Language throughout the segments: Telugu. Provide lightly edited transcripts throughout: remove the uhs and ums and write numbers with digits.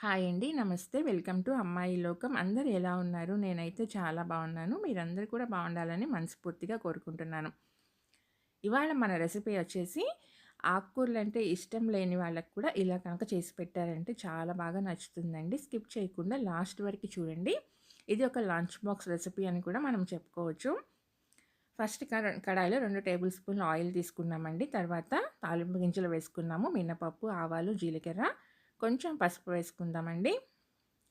హాయ్ అండి. నమస్తే. వెల్కమ్ టు అమ్మాయి లోకం. అందరూ ఎలా ఉన్నారు? నేనైతే చాలా బాగున్నాను. మీరందరూ కూడా బాగుండాలని మనస్ఫూర్తిగా కోరుకుంటున్నాను. ఇవాళ మన రెసిపీ వచ్చేసి ఆకుకూరలంటే ఇష్టం లేని వాళ్ళకి కూడా ఇలా కనుక చేసి పెట్టారంటే చాలా బాగా నచ్చుతుందండి. స్కిప్ చేయకుండా లాస్ట్ వరకు చూడండి. ఇది ఒక లంచ్ బాక్స్ రెసిపీ అని కూడా మనం చెప్పుకోవచ్చు. ఫస్ట్ కడాయిలో 2 టేబుల్ స్పూన్లు ఆయిల్ తీసుకున్నామండి. తర్వాత తాలింపు గింజలు వేసుకున్నాము. మినపప్పు, ఆవాలు, జీలకర్ర, కొంచెం పసుపు వేసుకుందామండి.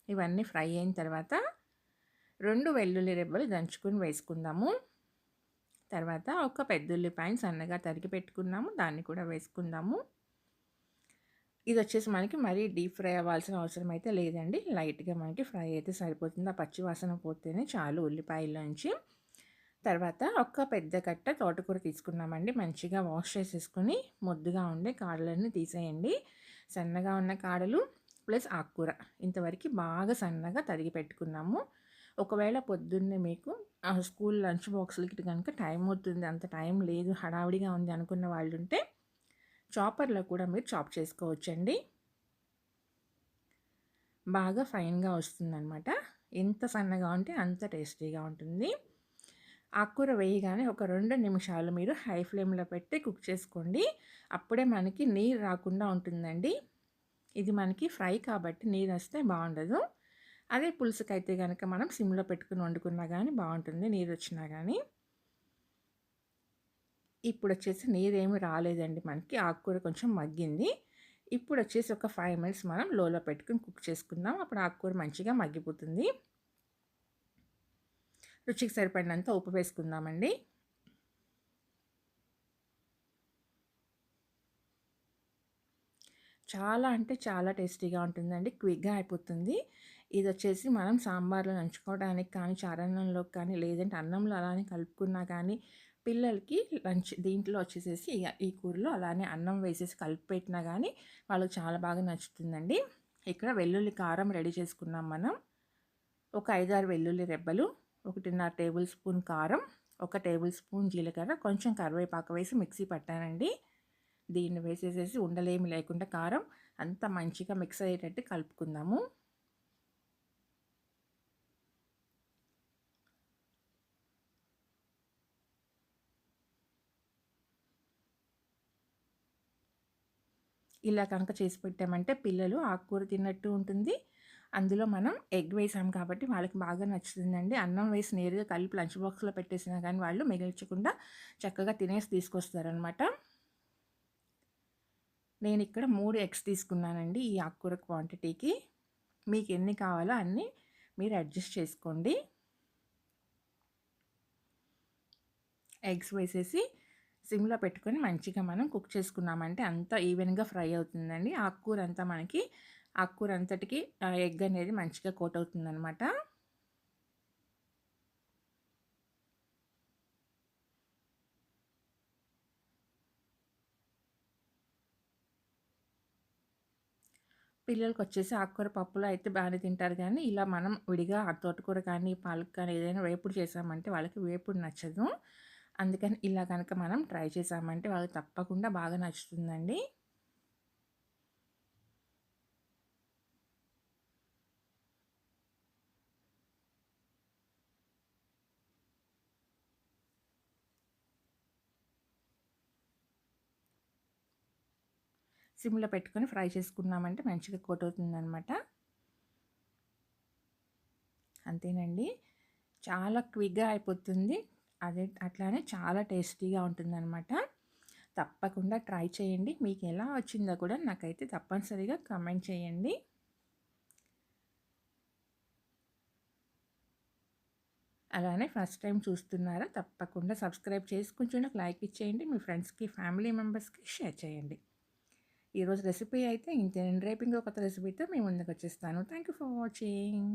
ఇవన్నీ ఫ్రై అయిన తర్వాత 2 వెల్లుల్లి రెబ్బలు దంచుకొని వేసుకుందాము. తర్వాత ఒక పెద్ద ఉల్లిపాయని సన్నగా తరిగి పెట్టుకున్నాము. దాన్ని కూడా వేసుకుందాము. ఇది వచ్చేసి మనకి మరీ డీప్ ఫ్రై అవ్వాల్సిన అవసరం అయితే లేదండి. లైట్‌గా మనకి ఫ్రై అయితే సరిపోతుంది. ఆ పచ్చి వాసన పోతేనే చాలు ఉల్లిపాయల్లోంచి. తర్వాత ఒక పెద్ద కట్ట తోటకూర తీసుకున్నామండి. మంచిగా వాష్ చేసేసుకొని ముద్దుగా ఉండే కాడలన్నీ తీసేయండి. సన్నగా ఉన్న కాడలు ప్లస్ ఆకుకూర ఇంతవరకు బాగా సన్నగా తరిగి పెట్టుకున్నాము. ఒకవేళ పొద్దున్నే మీకు స్కూల్ లంచ్ బాక్స్‌లకి కనుక టైం అవుతుంది, అంత టైం లేదు, హడావిడిగా ఉంది అనుకున్న వాళ్ళుంటే చాపర్‌లో కూడా మీరు చాప్ చేసుకోవచ్చండి. బాగా ఫైన్‌గా వస్తుందనమాట. ఎంత సన్నగా ఉంటే అంత టేస్టీగా ఉంటుంది. ఆకుకూర వేయగానే ఒక 2 నిమిషాలు మీరు హై ఫ్లేమ్‌లో పెట్టి కుక్ చేసుకోండి. అప్పుడే మనకి నీరు రాకుండా ఉంటుందండి. ఇది మనకి ఫ్రై కాబట్టి నీరొస్తే బావుండదు. అదే పులుసుకైతే గనక మనం సిమ్‌లో పెట్టుకొని వండుకున్నా గానీ బావుంటుంది నీరొచ్చినా గానీ. ఇప్పుడొచ్చేసి నీరేమి రాలేదండి మనకి. ఆకుకూర కొంచెం మగ్గింది. ఇప్పుడొచ్చేసి ఒక 5 మినిట్స్ మనం లోలో పెట్టుకొని కుక్ చేసుకుందాం. అప్పుడు ఆకుకూర మంచిగా మగ్గిపోతుంది. రుచికి సరిపడినంత ఉప్పు వేసుకుందామండి. చాలా అంటే చాలా టేస్టీగా ఉంటుందండి. క్విక్‌గా అయిపోతుంది. ఇదొచ్చేసి మనం సాంబార్‌లో నంచుకోవడానికి కానీ, చారన్నంలోకి కానీ, లేదంటే అన్నంలో అలానే కలుపుకున్నా కానీ, పిల్లలకి లంచ్ దీంట్లో వచ్చేసేసి ఈ కూరలో అలానే అన్నం వేసేసి కలిపి పెట్టినా గానీ, వాళ్ళకి చాలా బాగా నచ్చుతుందండి. ఇక్కడ వెల్లుల్లి కారం రెడీ చేసుకున్నాం మనం. ఒక 5, 6 వెల్లుల్లి రెబ్బలు, 1.5 టేబుల్ స్పూన్ కారం, 1 టేబుల్ స్పూన్ జీలకర్ర, కొంచెం కరివేపాకు వేసి మిక్సీ పట్టానండి. దీన్ని వేసేసేసి ఉండలేమి లేకుండా కారం అంతా మంచిగా మిక్స్ అయ్యేటట్టు కలుపుకుందాము. ఇలా కనుక చేసి పెట్టామంటే పిల్లలు ఆకుకూర తిన్నట్టు ఉంటుంది. అందులో మనం ఎగ్ వేసాం కాబట్టి వాళ్ళకి బాగా నచ్చుతుందండి. అన్నం వేసి నేరుగా కలిపి లంచ్ బాక్స్‌లో పెట్టేసినా కానీ వాళ్ళు మిగిల్చకుండా చక్కగా తినేసి తీసుకొస్తారనమాట. నేనిక్కడ 3 ఎగ్స్ తీసుకున్నానండి ఈ ఆకుకూర క్వాంటిటీకి. మీకెన్ని కావాలో అన్ని మీరు అడ్జస్ట్ చేసుకోండి. ఎగ్స్ వేసేసి సిమ్‌లో పెట్టుకొని మంచిగా మనం కుక్ చేసుకున్నామంటే అంతా ఈవెన్‌గా ఫ్రై అవుతుందండి. ఆకుకూర అంతటికి ఎగ్ అనేది మంచిగా కోట్ అవుతుందనమాట. పిల్లలకొచ్చేసి ఆకుకూర పప్పులో అయితే బాగానే తింటారు గానీ, ఇలా మనం విడిగా తోటకూర కానీ, పాలక్ కానీ ఏదైనా వేపుడు చేశామంటే వాళ్ళకి వేపుడు నచ్చదు. అందుకని ఇలా గనక మనం ట్రై చేశామంటే వాళ్ళకి తప్పకుండా బాగా నచ్చుతుందండి. సిమ్‌లో పెట్టుకొని ఫ్రై చేసుకున్నామంటే మంచిగా కోట్ అవుతుందనమాట. అంతేనండి. చాలా క్విక్‌గా అయిపోతుంది. అట్లానే చాలా టేస్టీగా ఉంటుందనమాట. తప్పకుండా ట్రై చేయండి. మీకెలా వచ్చిందో కూడా నాకైతే తప్పనిసరిగా కామెంట్ చేయండి. అలానే ఫస్ట్ టైం చూస్తున్నారా? తప్పకుండా సబ్స్క్రైబ్ చేసి కొంచెం నాకు లైక్ ఇచ్చేయండి. మీ ఫ్రెండ్స్‌కి, ఫ్యామిలీ మెంబర్స్‌కి షేర్ చేయండి. ఈరోజు రెసిపీ అయితే ఇంతేనండి. రేపు ఇంకో కొత్త రెసిపీతో మీ ముందుకొచ్చేస్తాను. Thank you for watching.